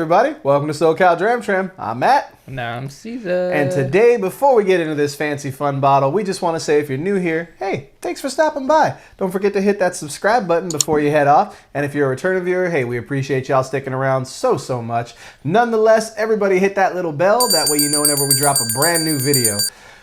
everybody, welcome to SoCaldramtram. I'm Matt. Now I'm Caesar. And today, before we get into this fancy fun bottle, we just want to say if you're new here, hey, thanks for stopping by. Don't forget to hit that subscribe button before you head off. And if you're a return viewer, hey, we appreciate y'all sticking around so much. Nonetheless, everybody hit that little bell. That way you know whenever we drop a brand new video.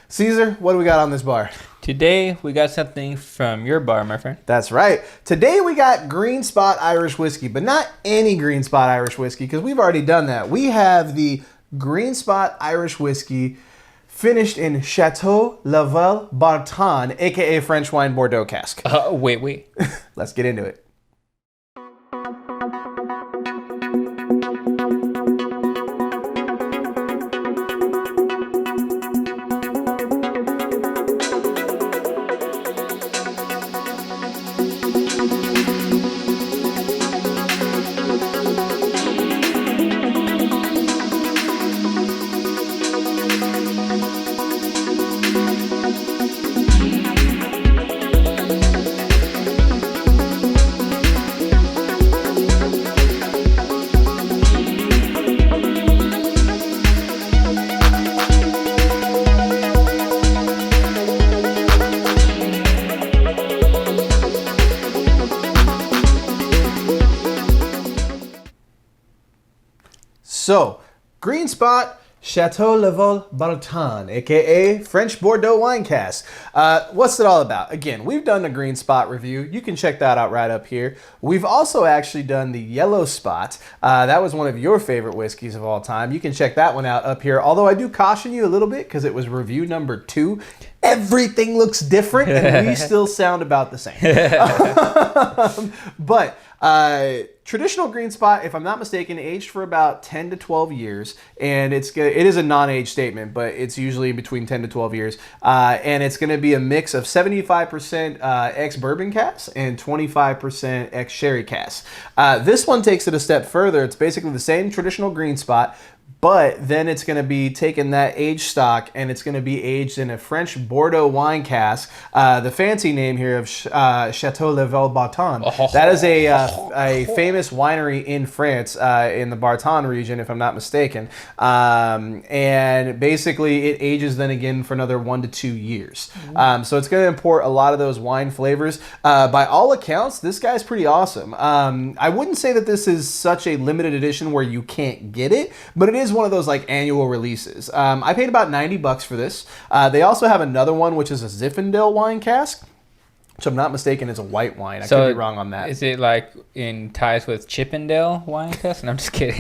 Caesar, what do we got on this bar? Today, we got something from your bar, my friend. That's right. Today we got Green Spot Irish Whiskey, but not any Green Spot Irish Whiskey, because we've already done that. We have the Green Spot Irish Whiskey finished in Chateau Leoville Barton, aka French wine Bordeaux cask. Wait. Let's get into it. So, Green Spot Chateau Leoville Barton, aka French Bordeaux wine cask. What's it all about? Again, we've done a Green Spot review. You can check that out right up here. We've also actually done the Yellow Spot. That was one of your favorite whiskeys of all time. You can check that one out up here. Although I do caution you a little bit because it was review number 2. Everything looks different and we still sound about the same. But traditional Green Spot, if I'm not mistaken, aged for about 10 to 12 years, and it is a non-age statement, but it's usually between 10 to 12 years, and it's going to be a mix of 75% ex-bourbon casks and 25% ex-sherry casks. This one takes it a step further. It's basically the same traditional Green Spot, but then it's going to be taking that aged stock and it's going to be aged in a French Bordeaux wine cask. The fancy name here of Chateau Leoville Barton. That is a famous winery in France, in the Barton region, if I'm not mistaken. And basically it ages then again for another 1 to 2 years. So it's going to import a lot of those wine flavors. By all accounts, this guy's pretty awesome. I wouldn't say that this is such a limited edition where you can't get it, but it is one of those like annual releases. I paid about $90 for this. They also have another one, which is a Zinfandel wine cask, which I'm not mistaken is a white wine. I could be wrong on that. Is it like in ties with Chippendale wine cask? And I'm just kidding.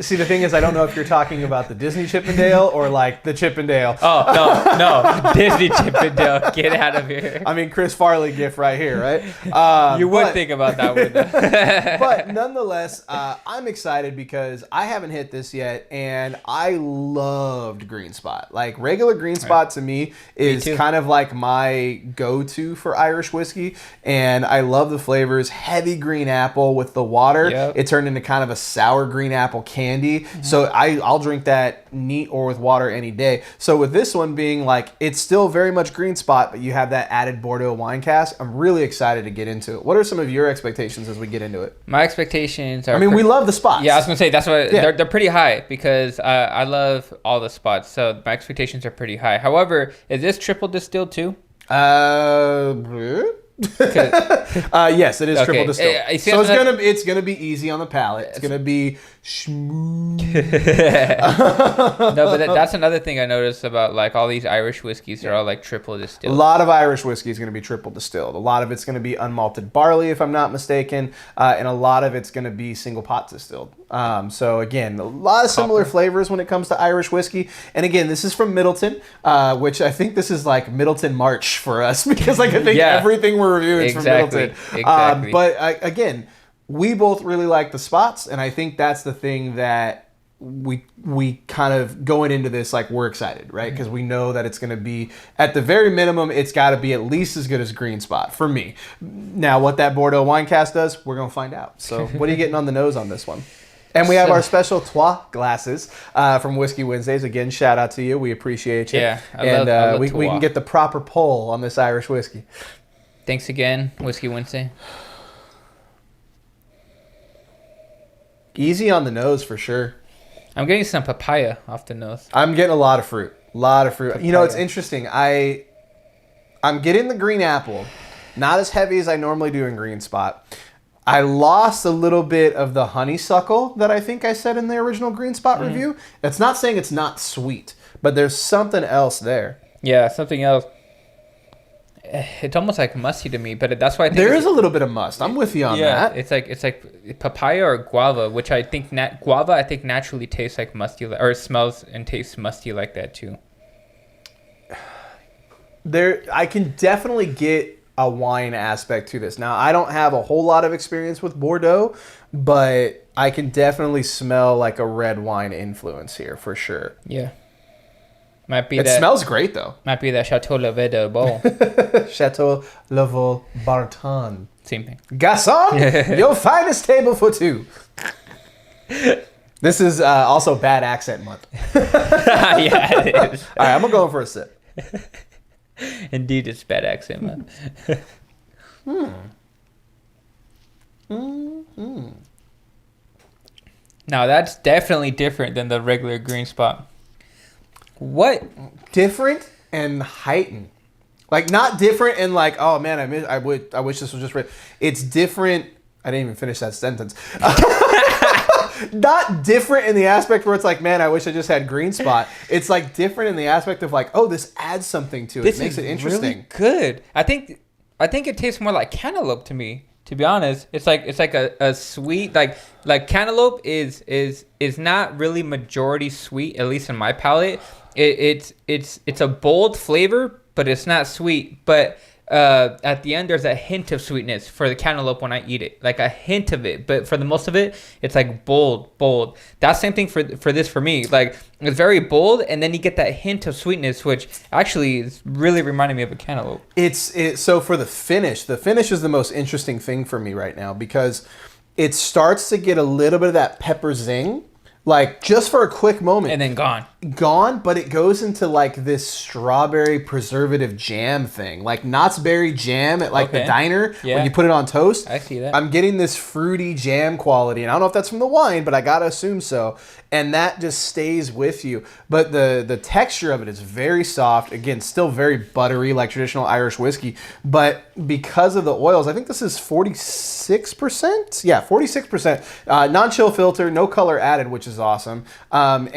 See, the thing is, I don't know if you're talking about the Disney Chippendale or like the Chippendale. Oh, no. Disney Chippendale. Get out of here. I mean, Chris Farley gift right here, right? You would think about that one. But nonetheless, I'm excited because I haven't hit this yet, and I loved Green Spot. Like, regular Green Spot to me is kind of like my go-to for Irish whiskey, and I love the flavors. Heavy green apple with the water. Yep. It turned into kind of a sour green apple candy. So I'll drink that neat or with water any day. So with this one being like, it's still very much Green Spot, but you have that added Bordeaux wine cask. I'm really excited to get into it. What are some of your expectations as we get into it? My expectations are... I mean, we love the spots. Yeah, I was going to say, that's what they're pretty high because I love all the spots. So my expectations are pretty high. However, is this triple distilled too? Yes, it is triple distilled. So it's gonna be easy on the palate. It's gonna be smooth. No, but that's another thing I noticed about like all these Irish whiskeys are all like triple distilled. A lot of Irish whiskey is gonna be triple distilled. A lot of it's gonna be unmalted barley, if I'm not mistaken, and a lot of it's gonna be single pot distilled. So again, a lot of similar flavors when it comes to Irish whiskey. And again, this is from Middleton, which I think this is like Middleton March for us because like I think everything we're reviewing is from Middleton. Exactly. But again, we both really like the spots, and I think that's the thing that we kind of going into this like we're excited, right? Because we know that it's going to be at the very minimum, it's got to be at least as good as Green Spot for me. Now, what that Bordeaux wine cask does, we're going to find out. So, what are you getting on the nose on this one? And we have our special Trois glasses from Whiskey Wednesdays. Again, shout out to you. We appreciate you. Yeah, I love we can get the proper pull on this Irish whiskey. Thanks again, Whiskey Wednesday. Easy on the nose for sure. I'm getting some papaya off the nose. I'm getting a lot of fruit. Papaya. You know, it's interesting. I'm getting the green apple. Not as heavy as I normally do in Green Spot. I lost a little bit of the honeysuckle that I think I said in the original Green Spot review. It's not saying it's not sweet, but there's something else there. Yeah, something else. It's almost like musty to me, but that's why I think there is a little bit of must. I'm with you on that. It's like papaya or guava, which I think guava I think naturally tastes like musty, or smells and tastes musty like that too. I can definitely get a wine aspect to this. Now, I don't have a whole lot of experience with Bordeaux, but I can definitely smell like a red wine influence here for sure. Yeah. Might be it smells great though. Might be that Chateau Leoville Barton. Chateau Leoville Barton. Same thing. Garçon, your finest table for two. This is also bad accent month. Yeah, it is. All right, I'm going to go for a sip. Indeed, it's bad accent month. Now, that's definitely different than the regular Green Spot. What? Different and heightened. Like, not different and like, oh man, I wish this was just right. It's different. I didn't even finish that sentence. Not different in the aspect where it's like, man, I wish I just had Green Spot. It's like different in the aspect of like, oh, this adds something to it. This makes it interesting. Really good. I think it tastes more like cantaloupe to me. To be honest, it's like a sweet like cantaloupe is not really majority sweet, at least in my palate. It's a bold flavor, but it's not sweet. But at the end, there's a hint of sweetness for the cantaloupe when I eat it, like a hint of it. But for the most of it, it's like bold. That's the same thing for this for me. Like it's very bold, and then you get that hint of sweetness, which actually is really reminding me of a cantaloupe. So for the finish is the most interesting thing for me right now because it starts to get a little bit of that pepper zing. Like, just for a quick moment. And then Gone, but it goes into, like, this strawberry preservative jam thing. Like, Knott's Berry jam at, like, the diner when you put it on toast. I see that. I'm getting this fruity jam quality. And I don't know if that's from the wine, but I gotta assume so. And that just stays with you. But the texture of it is very soft. Again, still very buttery, like traditional Irish whiskey. But because of the oils, I think this is 46%? Yeah, 46%. Non-chill filter, no color added, which is awesome. And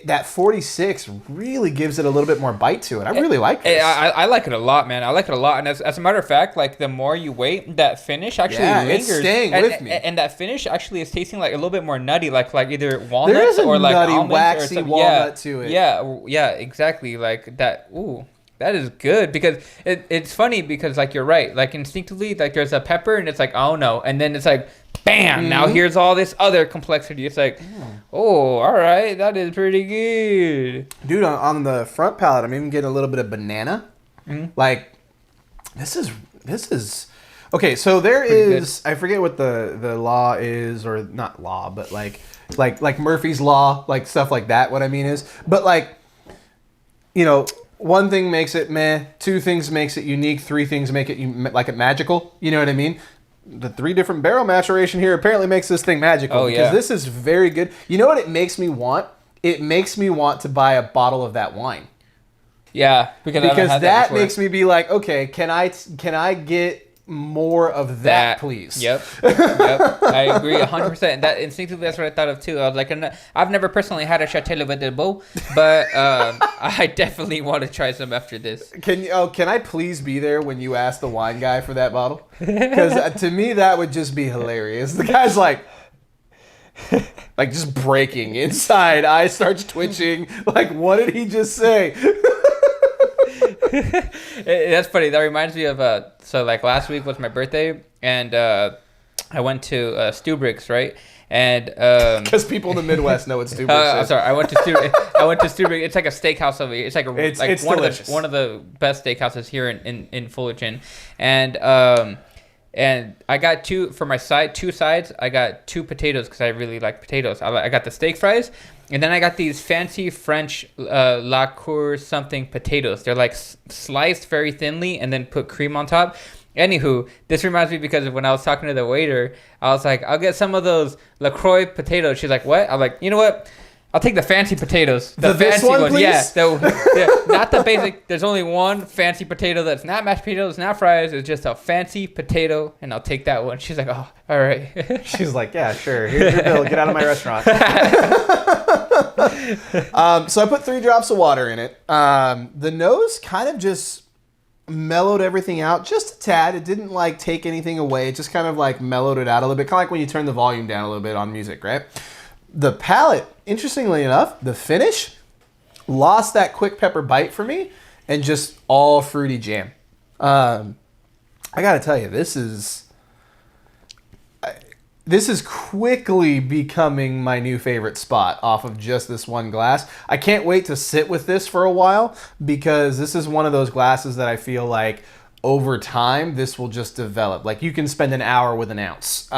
that 46 really gives it a little bit more bite to it. I really like this. I like it a lot, man. I like it a lot. And as a matter of fact, like the more you wait, that finish actually lingers. It's staying with me. And that finish actually is tasting like a little bit more nutty, like either walnuts or like nutty, almonds waxy or walnut to it. Yeah, exactly. Like that. Ooh. That is good because it's funny because like you're right, like instinctively like there's a pepper and it's like oh no, and then it's like bam, now here's all this other complexity. It's like oh, all right, that is pretty good, dude. On the front palate, I'm even getting a little bit of banana. Like this is okay. So there is I forget what the law is, or not law, but like Murphy's Law, like stuff like that. What I mean is, but like one thing makes it meh, two things makes it unique, three things make it like it magical. You know what I mean? The 3 different barrel maturation here apparently makes this thing magical because this is very good. You know what it makes me want? It makes me want to buy a bottle of that wine. Yeah, because that makes me be like, okay, can I get more of that, please? Yep. I agree 100%. That instinctively, that's what I thought of too. I was like, I've never personally had a Chateau Leoville Barton, but I definitely want to try some after this. Can I please be there when you ask the wine guy for that bottle? Because to me, that would just be hilarious. The guy's like just breaking inside. Eye starts twitching. Like, what did he just say? That's funny. That reminds me of so like last week was my birthday, and I went to Stubricks, right? And because people in the Midwest know what Stubricks is. I'm sorry, I went to Stubricks. It's like a steakhouse over here. It's like it's one of the best steakhouses here in Fullerton, and I got two sides. I got 2 potatoes because I really like potatoes. I got the steak fries. And then I got these fancy French La Cour something potatoes. They're like sliced very thinly and then put cream on top. Anywho, this reminds me because when I was talking to the waiter, I was like, I'll get some of those LaCroix potatoes. She's like, what? I'm like, you know what? I'll take the fancy potatoes. The this fancy one, ones. please? Yeah, not the basic. There's only one fancy potato that's not mashed potatoes, not fries. It's just a fancy potato, and I'll take that one. She's like, oh, all right. She's like, yeah, sure. Here's your bill. Get out of my restaurant. So I put 3 drops of water in it. The nose kind of just mellowed everything out just a tad. It didn't like take anything away. It just kind of like mellowed it out a little bit. Kind of like when you turn the volume down a little bit on music, right? The palate, interestingly enough, the finish lost that quick pepper bite for me and just all fruity jam. I gotta tell you, this is quickly becoming my new favorite spot off of just this one glass. I can't wait to sit with this for a while because this is one of those glasses that I feel like over time, this will just develop. Like you can spend an hour with an ounce. You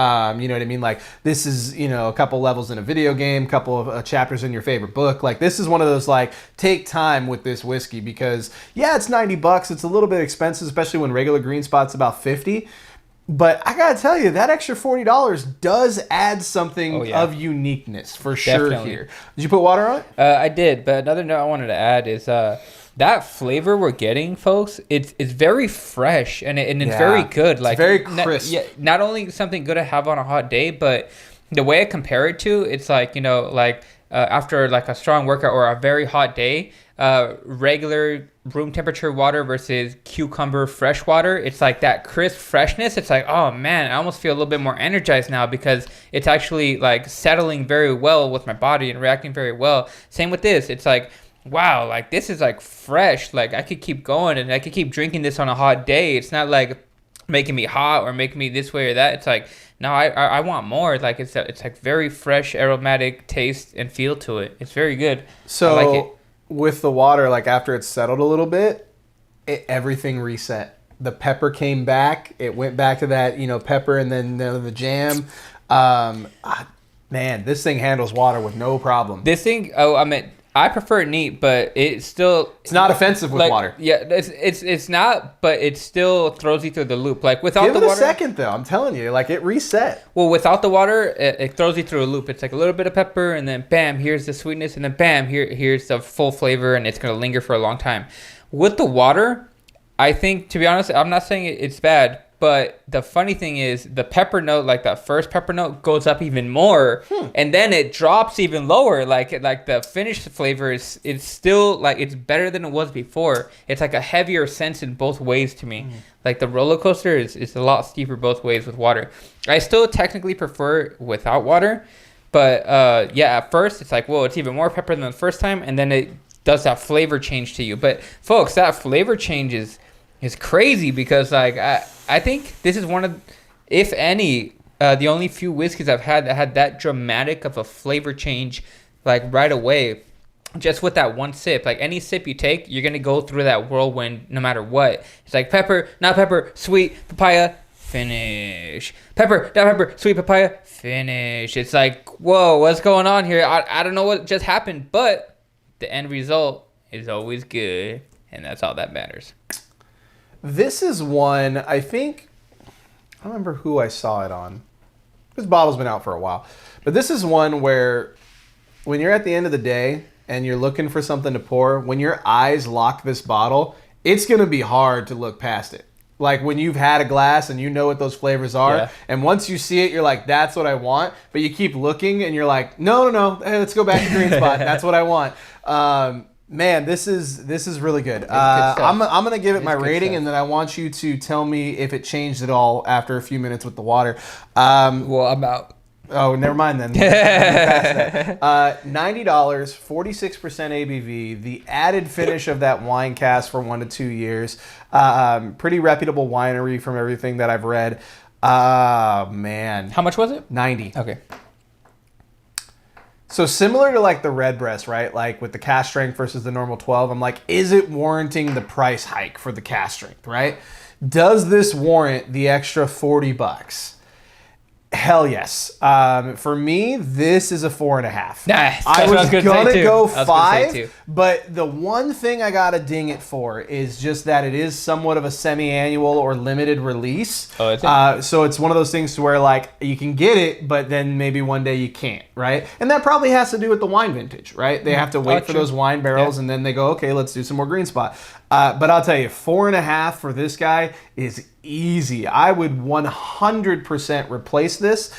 know what I mean? Like this is, you know, a couple levels in a video game, couple of chapters in your favorite book. Like this is one of those like take time with this whiskey because yeah, it's $90. It's a little bit expensive, especially when regular green spot's about 50. But I gotta tell you, that extra $40 does add something of uniqueness for sure here. Did you put water on it? I did, but another note I wanted to add is that flavor we're getting, folks. It's very fresh and it's very good. Like it's very crisp. Not only something good to have on a hot day, but the way I compare it to, it's like, you know, like after like a strong workout or a very hot day, regular room temperature water versus cucumber fresh water, it's like that crisp freshness. It's like, oh man, I almost feel a little bit more energized now because it's actually like settling very well with my body and reacting very well. Same with this. It's like, wow, like this is like fresh. Like I could keep going and I could keep drinking this on a hot day. It's not like making me hot or making me this way or that. It's like, no, I want more. Like it's like very fresh, aromatic taste and feel to it. It's very good. So I like it. With the water, like after it settled a little bit, everything reset. The pepper came back. It went back to that, you know, pepper and then the jam. Man, this thing handles water with no problem. This thing, I prefer it neat, but it's not offensive with water. Yeah, it's not, but it still throws you through the loop. Like without Give the it water, a second though. I'm telling you, like it reset. Well, without the water, it throws you through a loop. It's like a little bit of pepper, and then bam, here's the sweetness, and then bam, here's the full flavor, and it's gonna linger for a long time. With the water, I think, to be honest, I'm not saying it's bad. But the funny thing is the pepper note, like that first pepper note goes up even more and then it drops even lower. Like the finished flavor is, it's still like, it's better than it was before. It's like a heavier sense in both ways to me. Like the roller coaster is a lot steeper both ways with water. I still technically prefer without water, but yeah, at first it's like, whoa, it's even more pepper than the first time. And then it does that flavor change to you. But folks, that flavor change is crazy because like, I think this is one of, if any, the only few whiskeys I've had that had that dramatic of a flavor change, like right away, just with that one sip. Like any sip you take, you're gonna go through that whirlwind no matter what. It's like pepper, not pepper, sweet, papaya, finish. Pepper, not pepper, sweet papaya, finish. It's like, whoa, what's going on here? I don't know what just happened, but the end result is always good, and that's all that matters. This is one, I think, I don't remember who I saw it on. This bottle's been out for a while. But this is one where when you're at the end of the day and you're looking for something to pour, when your eyes lock this bottle, it's going to be hard to look past it. Like when you've had a glass and you know what those flavors are, and once you see it, you're like, that's what I want. But you keep looking and you're like, no, let's go back to green spot. That's what I want. Man, this is really good. I'm gonna give it my rating, and then I want you to tell me if it changed at all after a few minutes with the water. Well, I'm out. Oh, never mind then. $90, 46% ABV. The added finish of that wine cask for 1 to 2 years. Pretty reputable winery from everything that I've read. Man. How much was it? 90. Okay. So similar to like the Redbreast, right? Like with the cask strength versus the normal 12, I'm like, is it warranting the price hike for the cask strength, right? Does this warrant the extra $40? Hell yes. For me, this is a 4.5. Nice. I was gonna go 5, But the one thing I gotta ding it for is just that it is somewhat of a semi-annual or limited release. Oh, is it? So it's one of those things to where like you can get it, but then maybe one day you can't, right? And that probably has to do with the wine vintage, right? They have to wait for those wine barrels, and then they go, okay, let's do some more green spot. But I'll tell you, 4.5 for this guy is easy. I would 100% replace this.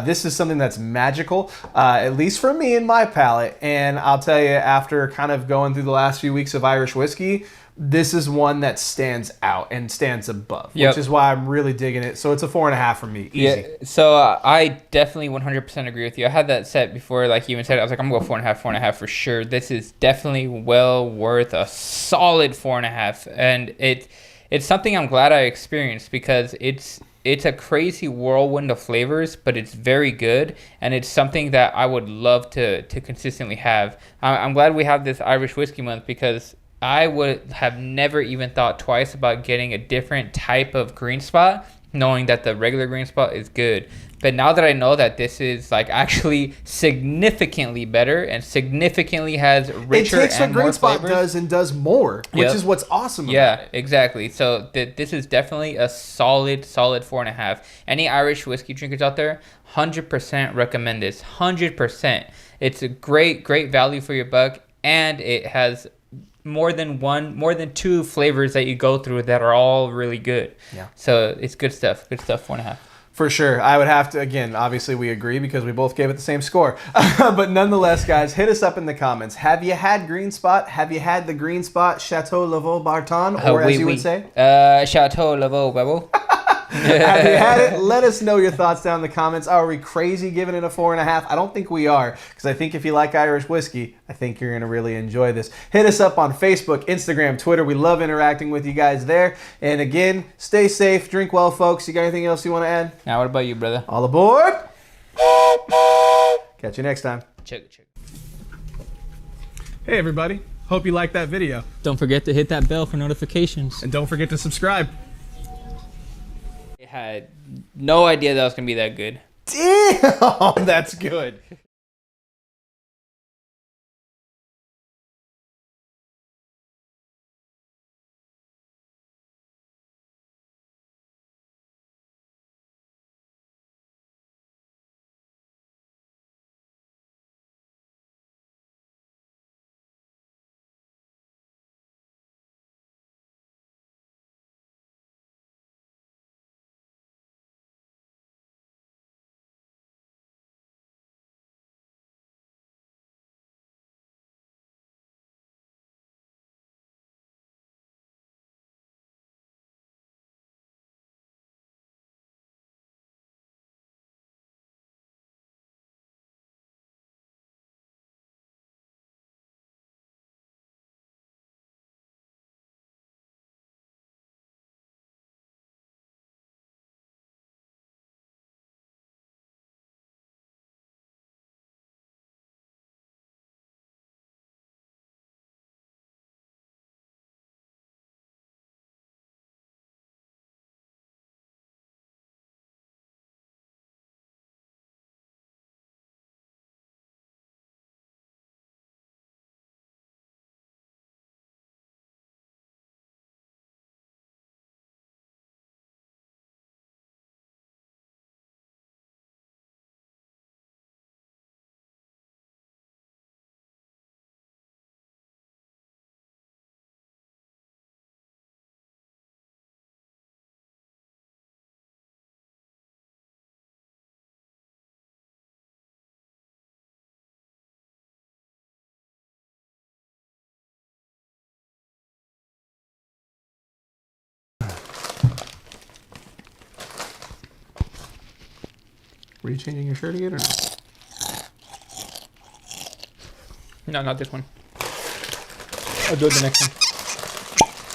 This is something that's magical, at least for me and my palate. And I'll tell you, after kind of going through the last few weeks of Irish whiskey, this is one that stands out and stands above, which is why I'm really digging it. So it's a 4.5 for me. Easy. Yeah, so I definitely 100% agree with you. I had that set before, like you even said, I was like, I'm going to go 4.5 for sure. This is definitely well worth a solid 4.5. And it's something I'm glad I experienced because it's a crazy whirlwind of flavors, but it's very good. And it's something that I would love to consistently have. I'm glad we have this Irish Whiskey Month because I would have never even thought twice about getting a different type of green spot, knowing that the regular green spot is good. But now that I know that this is like actually significantly better and significantly has richer it takes and what green more spot flavors. does and does more, which is what's awesome about it. Exactly. So this is definitely a solid 4.5. Any Irish whiskey drinkers out there, 100% recommend this. 100%. It's a great value for your buck, and it has more than two flavors that you go through that are all really good. Yeah. So it's good stuff. 4.5. For sure. I would have to, again, obviously we agree because we both gave it the same score. But nonetheless, guys, hit us up in the comments. Have you had Green Spot? Have you had the Green Spot Chateau Leoville Barton? Or as you would say? Chateau Leoville Barton. Have you had it? Let us know your thoughts down in the comments. Are we crazy giving it a 4.5? I don't think we are, because I think if you like Irish whiskey, I think you're going to really enjoy this. Hit us up on Facebook, Instagram, Twitter. We love interacting with you guys there. And again, stay safe, drink well, folks. You got anything else you want to add? Now, what about you, brother? All aboard. Catch you next time. Check. Hey, everybody. Hope you liked that video. Don't forget to hit that bell for notifications. And don't forget to subscribe. Had no idea that was gonna be that good. Damn, that's good. Were you changing your shirt again or not? No, not this one. I'll do it the next one.